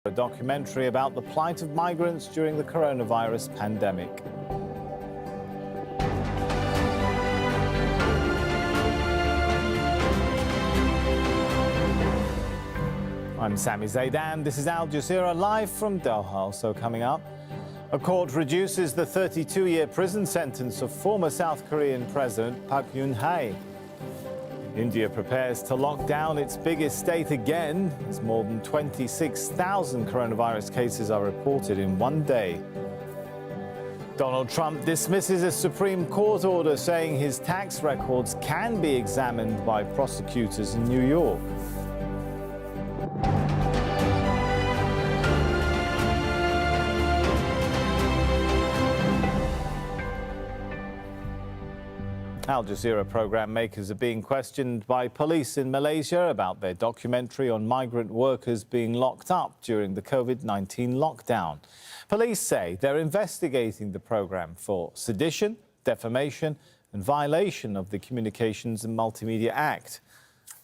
A documentary about the plight of migrants during the coronavirus pandemic. I'm Sami Zaidan. This is Al Jazeera live from Doha. Also coming up, a court reduces the 32-year prison sentence of former South Korean President Park Geun-hye. India prepares to lock down its biggest state again, as more than 26,000 coronavirus cases are reported in one day. Donald Trump dismisses a Supreme Court order saying his tax records can be examined by prosecutors in New York. Al Jazeera program makers are being questioned by police in Malaysia about their documentary on migrant workers being locked up during the COVID-19 lockdown. Police say they're investigating the program for sedition, defamation and violation of the Communications and Multimedia Act.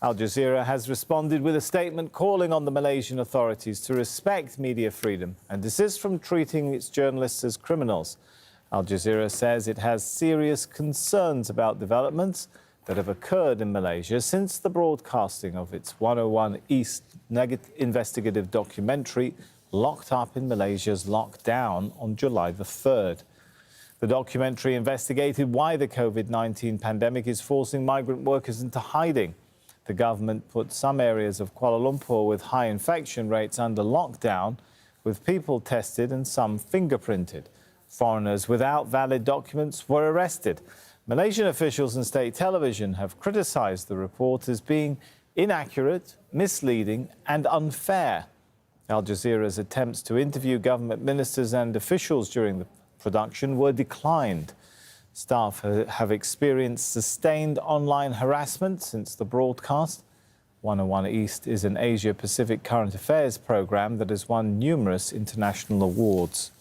Al Jazeera has responded with a statement calling on the Malaysian authorities to respect media freedom and desist from treating its journalists as criminals. Al Jazeera says it has serious concerns about developments that have occurred in Malaysia since the broadcasting of its 101 East investigative documentary Locked Up in Malaysia's Lockdown on July the 3rd. The documentary investigated why the COVID-19 pandemic is forcing migrant workers into hiding. The government put some areas of Kuala Lumpur with high infection rates under lockdown, with people tested and some fingerprinted. Foreigners without valid documents were arrested. Malaysian officials and state television have criticised the report as being inaccurate, misleading and unfair. Al Jazeera's attempts to interview government ministers and officials during the production were declined. Staff have experienced sustained online harassment since the broadcast. 101 East is an Asia-Pacific current affairs programme that has won numerous international awards.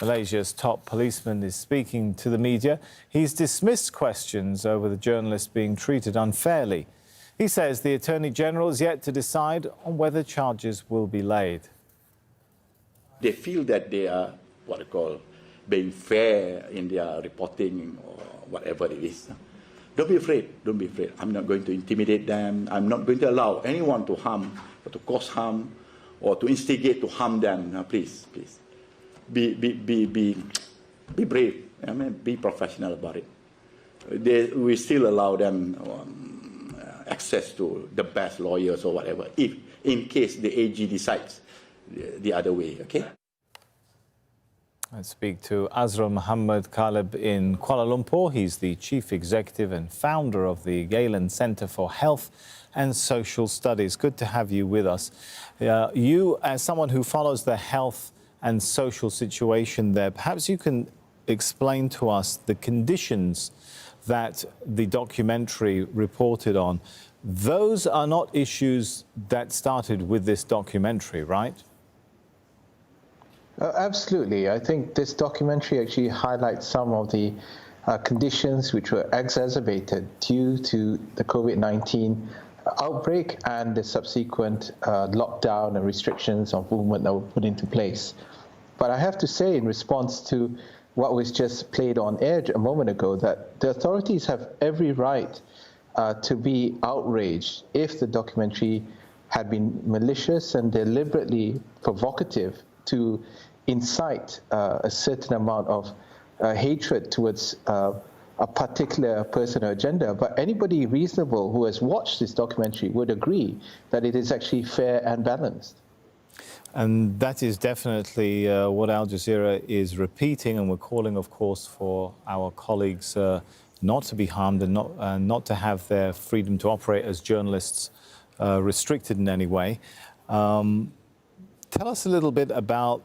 Malaysia's top policeman is speaking to the media. He's dismissed questions over the journalist being treated unfairly. He says the Attorney General is yet to decide on whether charges will be laid. They feel that they are what I call being fair in their reporting or whatever it is. Don't be afraid. Don't be afraid. I'm not going to intimidate them. I'm not going to allow anyone to harm or to cause harm or to instigate to harm them. Now, please, please. Be brave. I mean, be professional about it. We still allow them access to the best lawyers or whatever, if in case the AG decides the other way. Okay. I speak to Azra Muhammad Kalib in Kuala Lumpur. He's the chief executive and founder of the Galen Centre for Health and Social Studies. Good to have you with us. You, as someone who follows the health and social situation there, perhaps you can explain to us the conditions that the documentary reported on. Those are not issues that started with this documentary, right? Absolutely. I think this documentary actually highlights some of the conditions which were exacerbated due to the COVID-19 outbreak and the subsequent lockdown and restrictions on movement that were put into place. But I have to say, in response to what was just played on air a moment ago, that the authorities have every right to be outraged if the documentary had been malicious and deliberately provocative to incite a certain amount of hatred towards a particular person or agenda. But anybody reasonable who has watched this documentary would agree that it is actually fair and balanced. And that is definitely what Al Jazeera is repeating, and we're calling, of course, for our colleagues not to be harmed and not to have their freedom to operate as journalists restricted in any way. Tell us a little bit about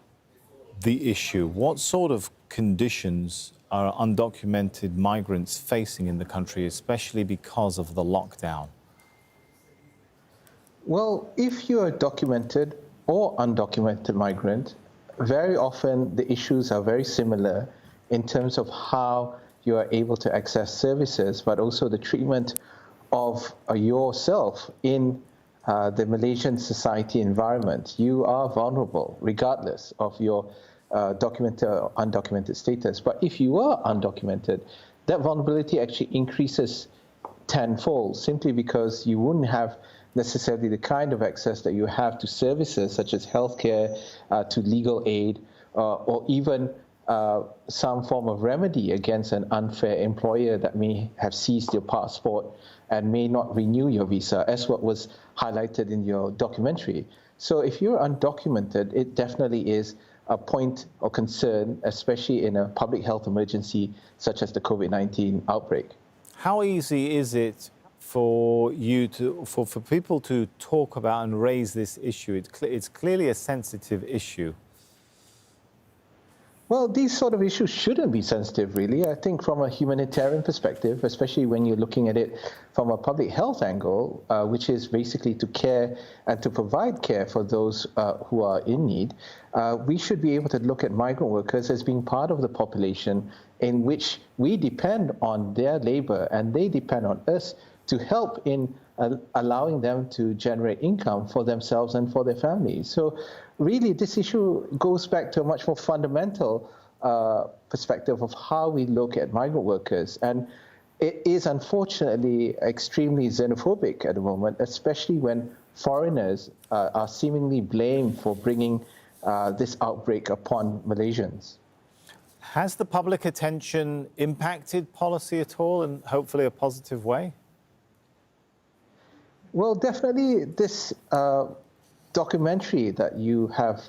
the issue. What sort of conditions are undocumented migrants facing in the country, especially because of the lockdown? Well, if you are documented or undocumented migrant, very often the issues are very similar in terms of how you are able to access services, but also the treatment of yourself in the Malaysian society environment, you are vulnerable regardless of your documented or undocumented status. But if you are undocumented, that vulnerability actually increases tenfold simply because you wouldn't have necessarily the kind of access that you have to services such as healthcare, to legal aid, or even some form of remedy against an unfair employer that may have seized your passport and may not renew your visa, as what was highlighted in your documentary. So if you're undocumented, it definitely is a point of concern, especially in a public health emergency such as the COVID-19 outbreak. How easy is it for people to talk about and raise this issue? It's clearly a sensitive issue. Well, these sort of issues shouldn't be sensitive, really. I think from a humanitarian perspective, especially when you're looking at it from a public health angle, which is basically to care and to provide care for those who are in need, we should be able to look at migrant workers as being part of the population in which we depend on their labor and they depend on us to help in allowing them to generate income for themselves and for their families. So really, this issue goes back to a much more fundamental perspective of how we look at migrant workers. And it is unfortunately extremely xenophobic at the moment, especially when foreigners are seemingly blamed for bringing this outbreak upon Malaysians. Has the public attention impacted policy at all in hopefully a positive way? Well, definitely this documentary that you have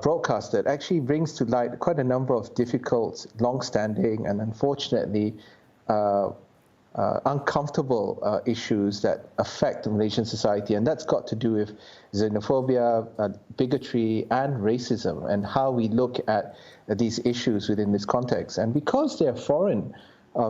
broadcasted actually brings to light quite a number of difficult, long-standing, and unfortunately uncomfortable issues that affect the Malaysian society, and that's got to do with xenophobia, bigotry, and racism, and how we look at these issues within this context. And because they're foreign,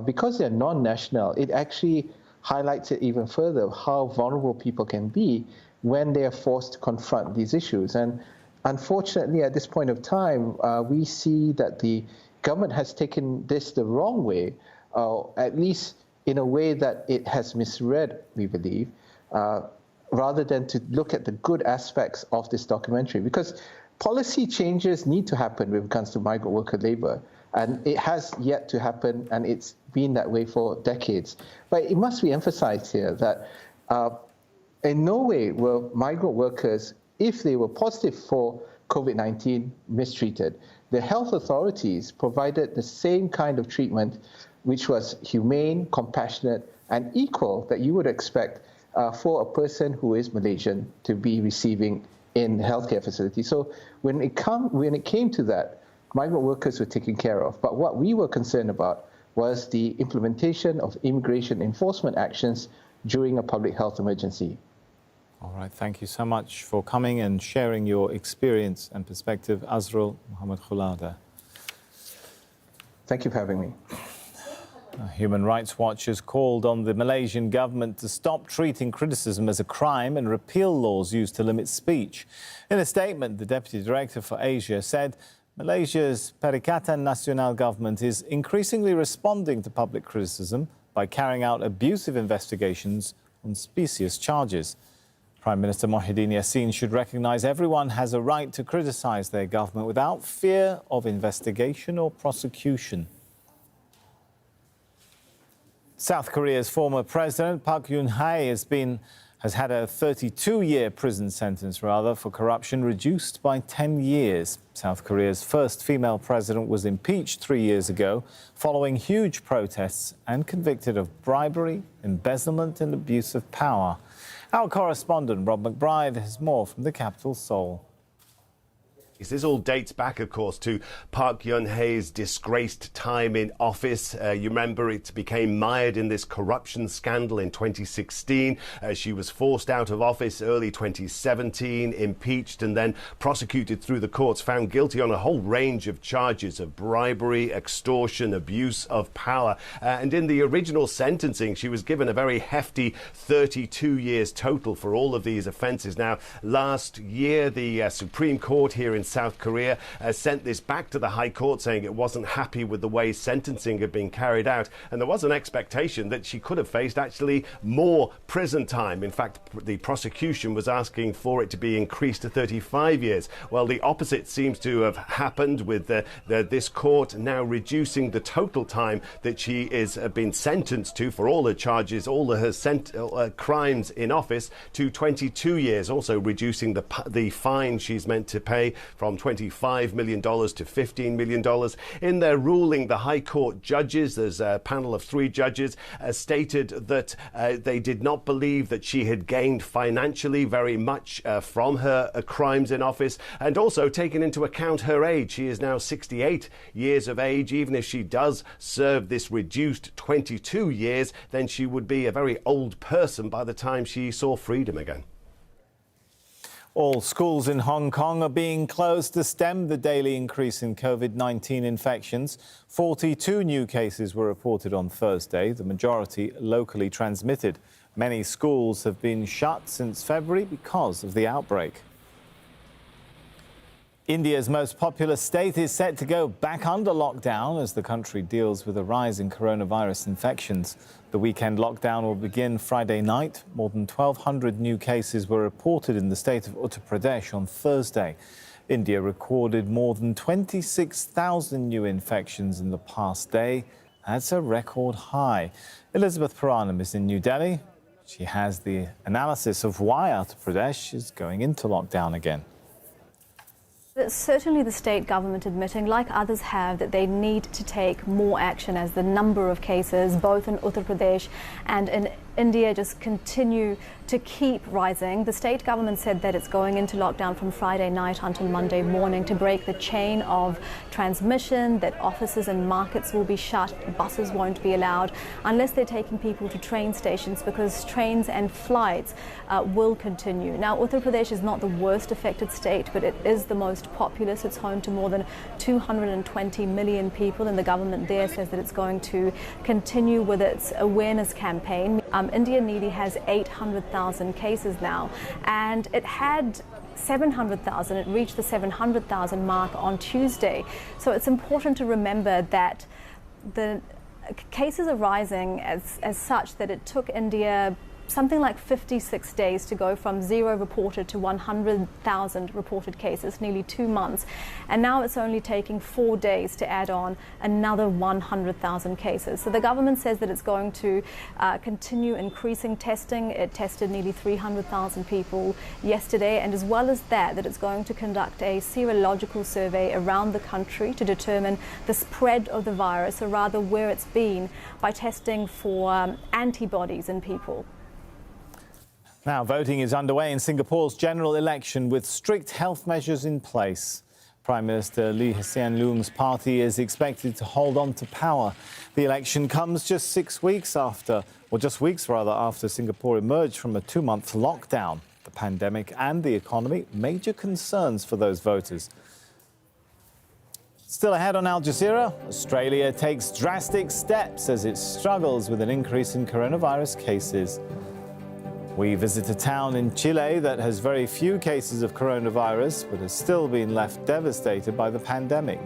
because they're non-national, it actually highlights it even further how vulnerable people can be when they are forced to confront these issues. And unfortunately, at this point of time, we see that the government has taken this the wrong way, at least in a way that it has misread, we believe, rather than to look at the good aspects of this documentary. Because policy changes need to happen when it comes to migrant worker labor. And it has yet to happen, and it's been that way for decades. But it must be emphasized here that in no way were migrant workers, if they were positive for COVID-19, mistreated. The health authorities provided the same kind of treatment, which was humane, compassionate, and equal that you would expect for a person who is Malaysian to be receiving in healthcare facilities. So when it came to that, migrant workers were taken care of. But what we were concerned about was the implementation of immigration enforcement actions during a public health emergency. All right, thank you so much for coming and sharing your experience and perspective, Azrul Muhammad Khulada. Thank you for having me. Human Rights Watch has called on the Malaysian government to stop treating criticism as a crime and repeal laws used to limit speech. In a statement, the Deputy Director for Asia said Malaysia's Perikatan Nasional government is increasingly responding to public criticism by carrying out abusive investigations on specious charges. Prime Minister Muhyiddin Yassin should recognise everyone has a right to criticise their government without fear of investigation or prosecution. South Korea's former president, Park Geun-hye, has had a 32-year prison sentence, for corruption reduced by 10 years. South Korea's first female president was impeached 3 years ago following huge protests and convicted of bribery, embezzlement and abuse of power. Our correspondent, Rob McBride, has more from the capital, Seoul. This all dates back, of course, to Park Geun-hye's disgraced time in office. You remember it became mired in this corruption scandal in 2016. She was forced out of office early 2017, impeached and then prosecuted through the courts, found guilty on a whole range of charges of bribery, extortion, abuse of power. And in the original sentencing, she was given a very hefty 32 years total for all of these offences. Now, last year, the Supreme Court here in South Korea sent this back to the High Court, saying it wasn't happy with the way sentencing had been carried out. And there was an expectation that she could have faced actually more prison time. In fact, the prosecution was asking for it to be increased to 35 years. Well, the opposite seems to have happened, with this court now reducing the total time that she is been sentenced to for all her charges, all of her crimes in office, to 22 years, also reducing the fine she's meant to pay from $25 million to $15 million. In their ruling, the High Court judges, there's a panel of 3 judges, stated that they did not believe that she had gained financially very much from her crimes in office, and also taken into account her age. She is now 68 years of age. Even if she does serve this reduced 22 years, then she would be a very old person by the time she saw freedom again. All schools in Hong Kong are being closed to stem the daily increase in COVID-19 infections. 42 new cases were reported on Thursday, the majority locally transmitted. Many schools have been shut since February because of the outbreak. India's most populous state is set to go back under lockdown as the country deals with a rise in coronavirus infections. The weekend lockdown will begin Friday night. More than 1,200 new cases were reported in the state of Uttar Pradesh on Thursday. India recorded more than 26,000 new infections in the past day. That's a record high. Elizabeth Puranam is in New Delhi. She has the analysis of why Uttar Pradesh is going into lockdown again. Certainly the state government admitting, like others have, that they need to take more action as the number of cases, both in Uttar Pradesh and in India, just continue to keep rising. The state government said that it's going into lockdown from Friday night until Monday morning to break the chain of transmission, that offices and markets will be shut, buses won't be allowed, unless they're taking people to train stations, because trains and flights will continue. Now, Uttar Pradesh is not the worst affected state, but it is the most populous. It's home to more than 220 million people, and the government there says that it's going to continue with its awareness campaign. India nearly has 800,000 cases now, and it had 700,000. It reached the 700,000 mark on Tuesday. So it's important to remember that the cases are rising as such that it took India something like 56 days to go from 0 reported to 100,000 reported cases, nearly 2 months. And now it's only taking 4 days to add on another 100,000 cases. So the government says that it's going to continue increasing testing. It tested nearly 300,000 people yesterday, and as well as that it's going to conduct a serological survey around the country to determine the spread of the virus, or rather where it's been, by testing for antibodies in people. Now, voting is underway in Singapore's general election with strict health measures in place. Prime Minister Lee Hsien Loong's party is expected to hold on to power. The election comes just 6 weeks after, or just weeks rather, after Singapore emerged from a 2-month lockdown. The pandemic and the economy, major concerns for those voters. Still ahead on AlJazeera, Australia takes drastic steps as it struggles with an increase in coronavirus cases. We visit a town in Chile that has very few cases of coronavirus, but has still been left devastated by the pandemic.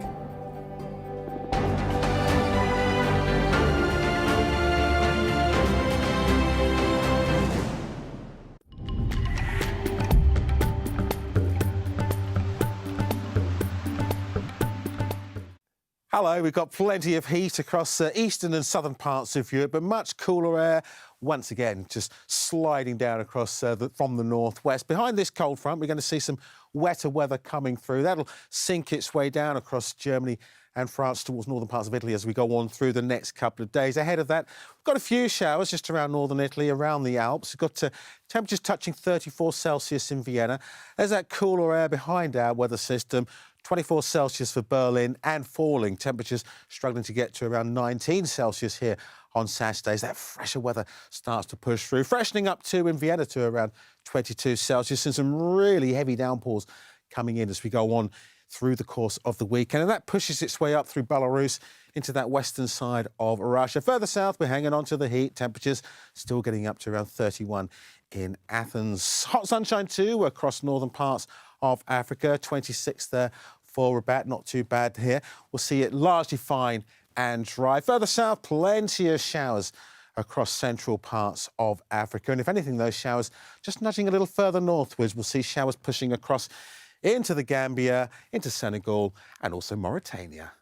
Hello, we've got plenty of heat across eastern and southern parts of Europe, but much cooler air, once again, just sliding down across from the northwest. Behind this cold front, we're going to see some wetter weather coming through. That'll sink its way down across Germany and France towards northern parts of Italy as we go on through the next couple of days. Ahead of that, we've got a few showers just around northern Italy, around the Alps. We've got temperatures touching 34 Celsius in Vienna. There's that cooler air behind our weather system. 24 Celsius for Berlin, and falling. Temperatures struggling to get to around 19 Celsius here on Saturdays. That fresher weather starts to push through. Freshening up too in Vienna to around 22 Celsius, and some really heavy downpours coming in as we go on through the course of the weekend. And that pushes its way up through Belarus into that western side of Russia. Further south, we're hanging on to the heat. Temperatures still getting up to around 31 in Athens. Hot sunshine too across northern parts of Africa. 26 there for Rabat, not too bad here. We'll see it largely fine and dry. Further south, plenty of showers across central parts of Africa. And if anything, those showers just nudging a little further northwards. We'll see showers pushing across into the Gambia, into Senegal and also Mauritania.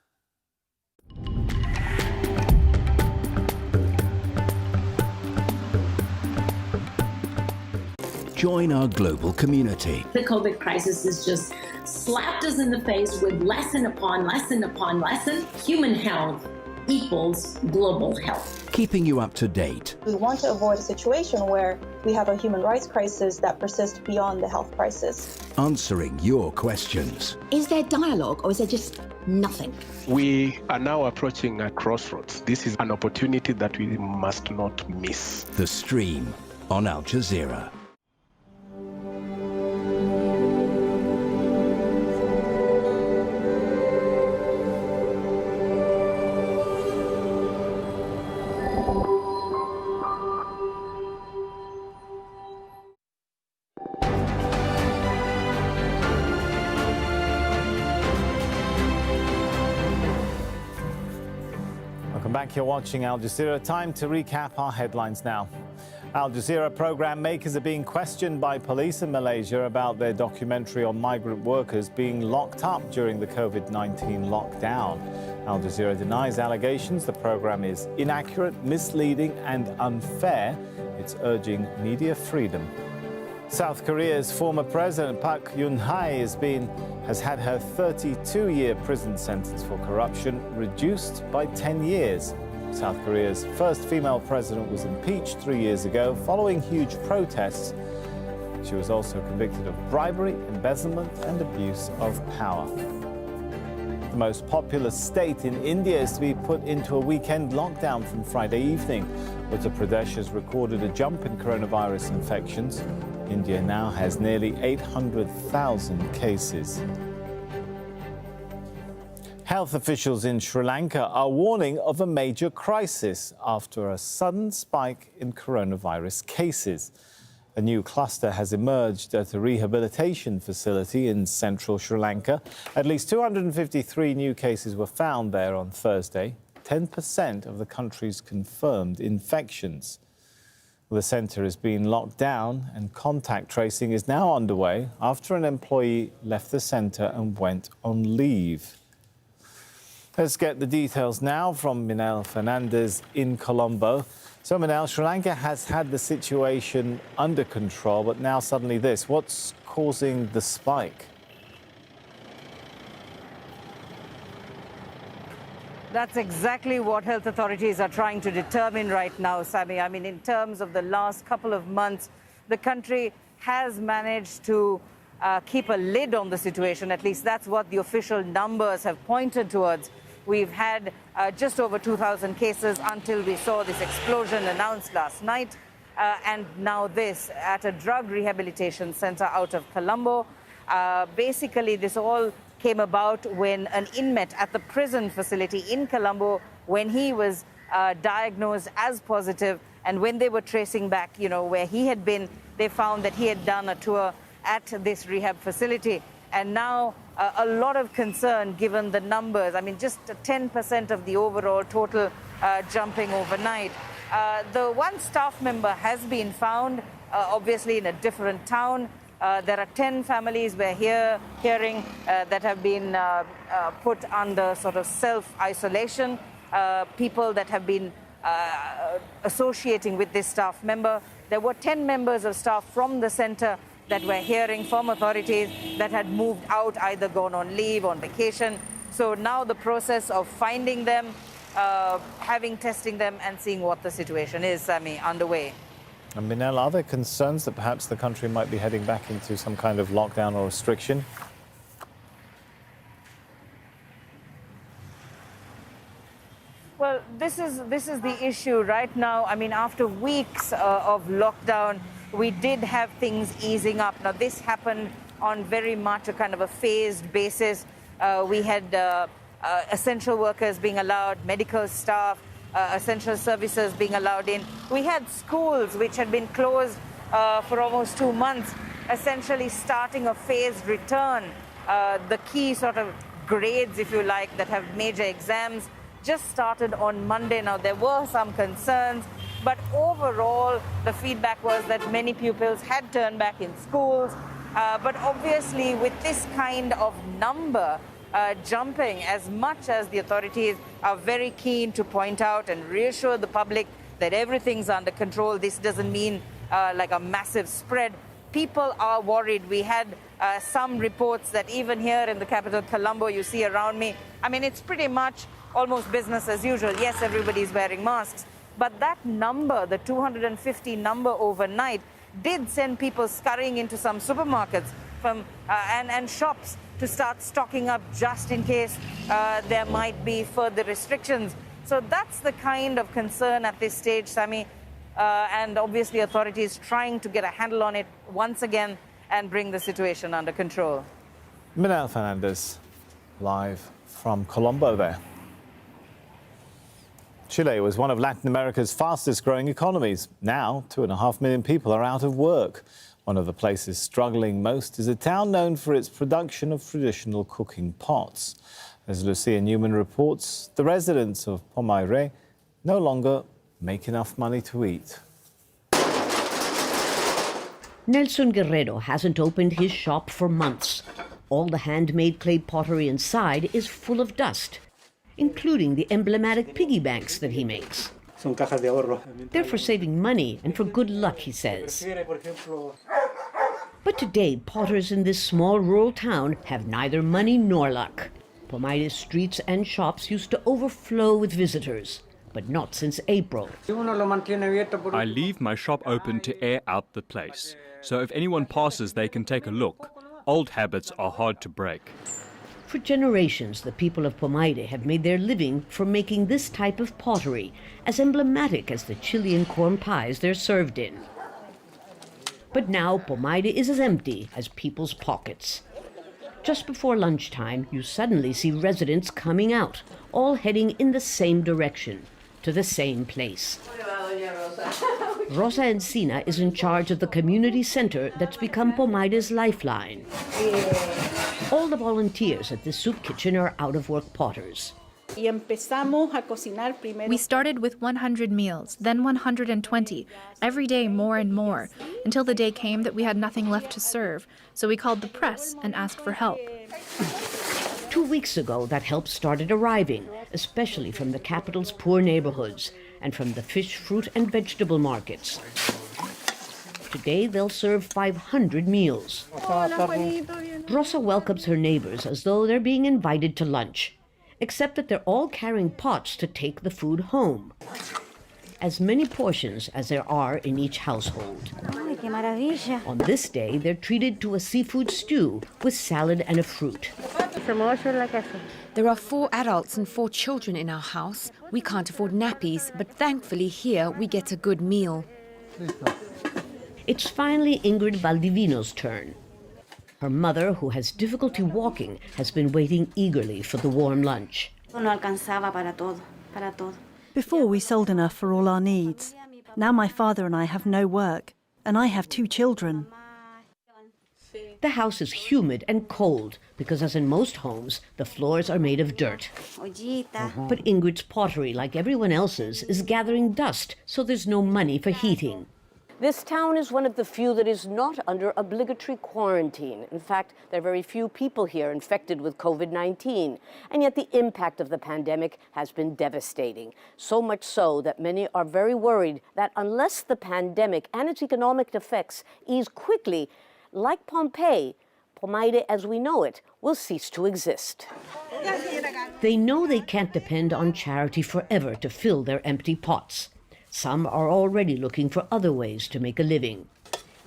Join our global community. The COVID crisis has just slapped us in the face with lesson upon lesson upon lesson. Human health equals global health. Keeping you up to date. We want to avoid a situation where we have a human rights crisis that persists beyond the health crisis. Answering your questions. Is there dialogue or is there just nothing? We are now approaching a crossroads. This is an opportunity that we must not miss. The Stream on Al Jazeera. Welcome back. You're watching Al Jazeera. Time to recap our headlines now. Al Jazeera program makers are being questioned by police in Malaysia about their documentary on migrant workers being locked up during the COVID-19 lockdown. Al Jazeera denies allegations the program is inaccurate, misleading and unfair. It's urging media freedom. South Korea's former president Park Geun-hye has had her 32-year prison sentence for corruption reduced by 10 years. South Korea's first female president was impeached 3 years ago following huge protests. She was also convicted of bribery, embezzlement and abuse of power. The most populous state in India is to be put into a weekend lockdown from Friday evening. Uttar Pradesh has recorded a jump in coronavirus infections. India now has nearly 800,000 cases. Health officials in Sri Lanka are warning of a major crisis after a sudden spike in coronavirus cases. A new cluster has emerged at a rehabilitation facility in central Sri Lanka. At least 253 new cases were found there on Thursday, 10% of the country's confirmed infections. The centre has been locked down and contact tracing is now underway after an employee left the centre and went on leave. Let's get the details now from Minel Fernandez in Colombo. So Minel, Sri Lanka has had the situation under control, but now suddenly this. What's causing the spike? That's exactly what health authorities are trying to determine right now, Sammy. I mean, in terms of the last couple of months, the country has managed to keep a lid on the situation. At least that's what the official numbers have pointed towards. We've had just over 2,000 cases until we saw this explosion announced last night. And now this at a drug rehabilitation center out of Colombo. Basically, this all came about when an inmate at the prison facility in Colombo, when he was diagnosed as positive, and when they were tracing back, where he had been, they found that he had done a tour at this rehab facility. And now a lot of concern given the numbers. I mean, just 10% of the overall total jumping overnight. The one staff member has been found, obviously in a different town. There are 10 families we're hearing that have been put under sort of self-isolation, people that have been associating with this staff member. There were 10 members of staff from the center that we're hearing from authorities that had moved out, either gone on leave, on vacation. So now the process of finding them, having testing them and seeing what the situation is, underway. And Minel, are there concerns that perhaps the country might be heading back into some kind of lockdown or restriction? Well, this is the issue right now. I mean, after weeks of lockdown, we did have things easing up. Now, this happened on very much a kind of a phased basis. We had essential workers being allowed, medical staff, essential services being allowed in. We had schools which had been closed for almost 2 months. essentially starting a phased return. The key sort of grades, if you like, that have major exams just started on Monday. Now, there were some concerns, but overall, the feedback was that many pupils had turned back in schools. But obviously, with this kind of number jumping, as much as the authorities are very keen to point out and reassure the public that everything's under control, this doesn't mean like a massive spread. People are worried. We had some reports that even here in the capital, Colombo, you see around me, I mean, it's pretty much almost business as usual. Yes, everybody's wearing masks, but that number, the 250 number overnight, did send people scurrying into some supermarkets and shops to start stocking up just in case there might be further restrictions. So that's the kind of concern at this stage, Sami. And obviously authorities trying to get a handle on it once again and bring the situation under control. Manel Fernandez, live from Colombo there. Chile was one of Latin America's fastest growing economies. Now, 2.5 million people are out of work. One of the places struggling most is a town known for its production of traditional cooking pots. As Lucia Newman reports, the residents of Pomaire no longer make enough money to eat. Nelson Guerrero hasn't opened his shop for months. All the handmade clay pottery inside is full of dust, including the emblematic piggy banks that he makes. They're for saving money and for good luck, he says. But today, potters in this small rural town have neither money nor luck. Pomaire's streets and shops used to overflow with visitors, but not since April. I leave my shop open to air out the place, so if anyone passes, they can take a look. Old habits are hard to break. For generations, the people of Pomaire have made their living from making this type of pottery, as emblematic as the Chilean corn pies they're served in. But now Pomaire is as empty as people's pockets. Just before lunchtime, you suddenly see residents coming out, all heading in the same direction, to the same place. Rosa Encina is in charge of the community center that's become Pomaire's lifeline. All the volunteers at the soup kitchen are out-of-work potters. We started with 100 meals, then 120, every day more and more, until the day came that we had nothing left to serve, so we called the press and asked for help. 2 weeks ago, that help started arriving, especially from the capital's poor neighborhoods and from the fish, fruit, and vegetable markets. Today, they'll serve 500 meals. Rosa welcomes her neighbors as though they're being invited to lunch, except that they're all carrying pots to take the food home. As many portions as there are in each household. On this day, they're treated to a seafood stew with salad and a fruit. There are 4 adults and 4 children in our house. We can't afford nappies, but thankfully here we get a good meal. It's finally Ingrid Valdivino's turn. Her mother, who has difficulty walking, has been waiting eagerly for the warm lunch. Before, we sold enough for all our needs. Now my father and I have no work, and I have 2 children. The house is humid and cold because, as in most homes, the floors are made of dirt. But Ingrid's pottery, like everyone else's, is gathering dust, so there's no money for heating. This town is one of the few that is not under obligatory quarantine. In fact, there are very few people here infected with COVID-19. And yet the impact of the pandemic has been devastating. So much so that many are very worried that unless the pandemic and its economic effects ease quickly, like Pompeii, Pomaire as we know it will cease to exist. They know they can't depend on charity forever to fill their empty pots. Some are already looking for other ways to make a living,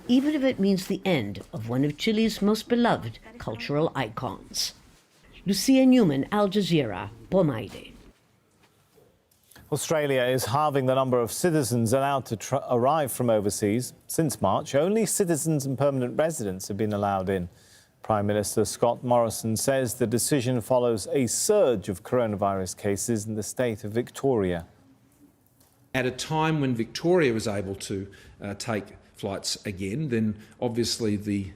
even if it means the end of one of Chile's most beloved cultural icons. Lucia Newman, AlJazeera, Pomaire. Australia is halving the number of citizens allowed to arrive from overseas. Since March, only citizens and permanent residents have been allowed in. Prime Minister Scott Morrison says the decision follows a surge of coronavirus cases in the state of Victoria. At a time when Victoria was able to take flights again, then obviously the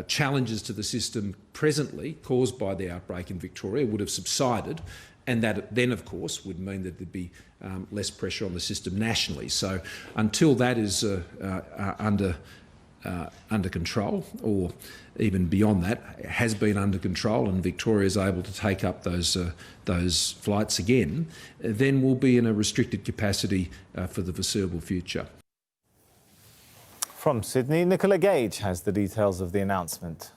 challenges to the system presently caused by the outbreak in Victoria would have subsided, and that then, of course, would mean that there'd be less pressure on the system nationally. So until that is under control, or even beyond that, has been under control, and Victoria is able to take up those flights again, then we'll be in a restricted capacity for the foreseeable future. From Sydney, Nicola Gage has the details of the announcement.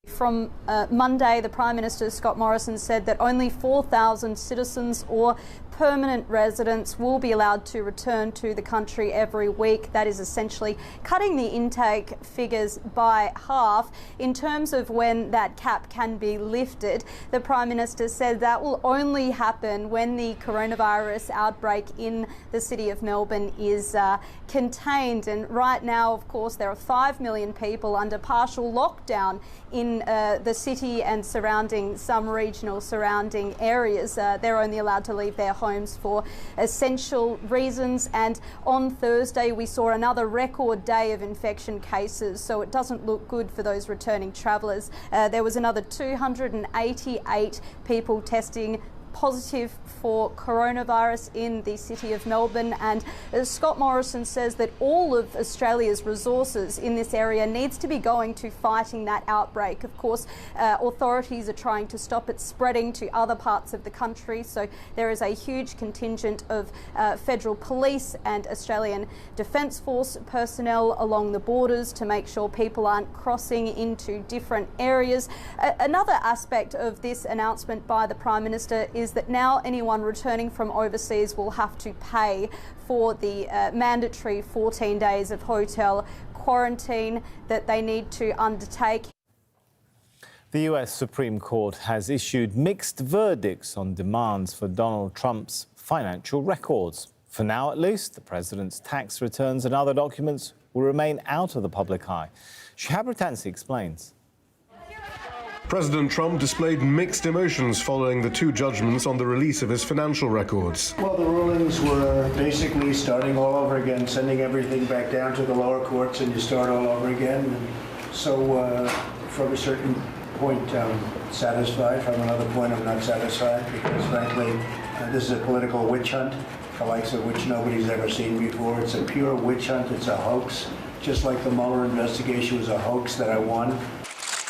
From Monday, the Prime Minister, Scott Morrison, said that only 4,000 citizens or permanent residents will be allowed to return to the country every week. That is essentially cutting the intake figures by half. In terms of when that cap can be lifted, the Prime Minister said that will only happen when the coronavirus outbreak in the city of Melbourne is contained. And right now, of course, there are 5 million people under partial lockdown in the city and surrounding some regional surrounding areas. They're only allowed to leave their homes for essential reasons. And on Thursday, we saw another record day of infection cases, so it doesn't look good for those returning travellers. There was another 288 people testing positive for coronavirus in the city of Melbourne, and Scott Morrison says that all of Australia's resources in this area needs to be going to fighting that outbreak. Of course, authorities are trying to stop it spreading to other parts of the country, so there is a huge contingent of federal police and Australian Defence Force personnel along the borders to make sure people aren't crossing into different areas. Another aspect of this announcement by the Prime Minister is that now anyone returning from overseas will have to pay for the mandatory 14 days of hotel quarantine that they need to undertake. The US Supreme Court has issued mixed verdicts on demands for Donald Trump's financial records. For now, at least, the president's tax returns and other documents will remain out of the public eye. Shihab Ratansi explains. President Trump displayed mixed emotions following the two judgments on the release of his financial records. Well, the rulings were basically starting all over again, sending everything back down to the lower courts, and you start all over again. And so from a certain point, I'm satisfied. From another point, I'm not satisfied, because frankly, this is a political witch hunt, the likes of which nobody's ever seen before. It's a pure witch hunt. It's a hoax, just like the Mueller investigation was a hoax that I won.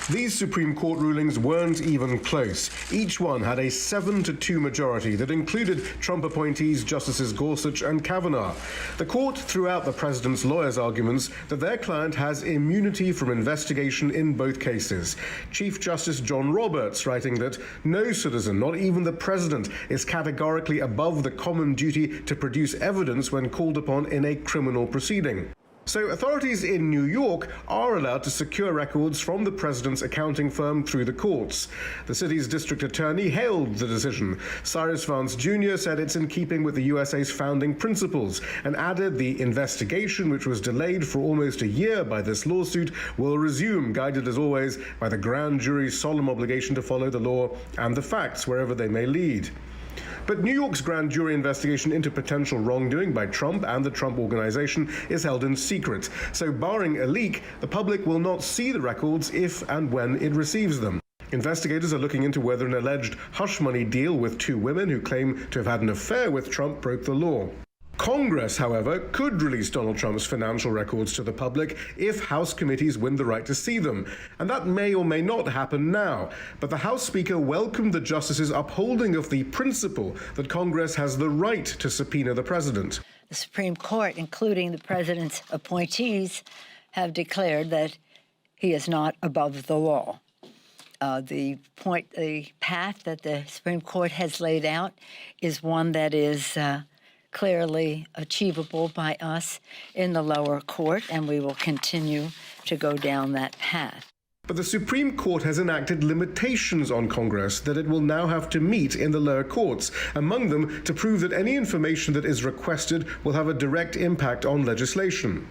These Supreme Court rulings weren't even close. Each one had a 7-2 majority that included Trump appointees Justices Gorsuch and Kavanaugh. The court threw out the president's lawyers' arguments that their client has immunity from investigation in both cases. Chief Justice John Roberts writing that no citizen, not even the president, is categorically above the common duty to produce evidence when called upon in a criminal proceeding. So authorities in New York are allowed to secure records from the president's accounting firm through the courts. The city's district attorney hailed the decision. Cyrus Vance Jr. said it's in keeping with the USA's founding principles, and added the investigation, which was delayed for almost a year by this lawsuit, will resume, guided as always by the grand jury's solemn obligation to follow the law and the facts wherever they may lead. But New York's grand jury investigation into potential wrongdoing by Trump and the Trump Organization is held in secret. So barring a leak, the public will not see the records if and when it receives them. Investigators are looking into whether an alleged hush money deal with two women who claim to have had an affair with Trump broke the law. Congress, however, could release Donald Trump's financial records to the public if House committees win the right to see them. And that may or may not happen now. But the House Speaker welcomed the justices' upholding of the principle that Congress has the right to subpoena the president. The Supreme Court, including the president's appointees, have declared that he is not above the law. The path that the Supreme Court has laid out is one that is clearly achievable by us in the lower court, and we will continue to go down that path. But the Supreme Court has enacted limitations on Congress that it will now have to meet in the lower courts, among them to prove that any information that is requested will have a direct impact on legislation.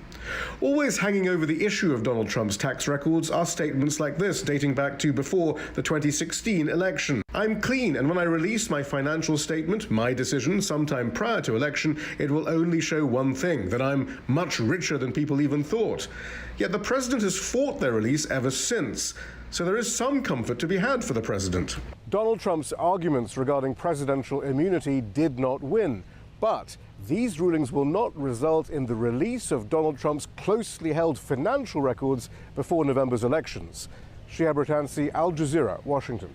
Always hanging over the issue of Donald Trump's tax records are statements like this, dating back to before the 2016 election. I'm clean, and when I release my financial statement, my decision, sometime prior to election, it will only show one thing, that I'm much richer than people even thought. Yet the president has fought their release ever since. So there is some comfort to be had for the president. Donald Trump's arguments regarding presidential immunity did not win. But these rulings will not result in the release of Donald Trump's closely held financial records before November's elections. Shia Britansi, Al Jazeera, Washington.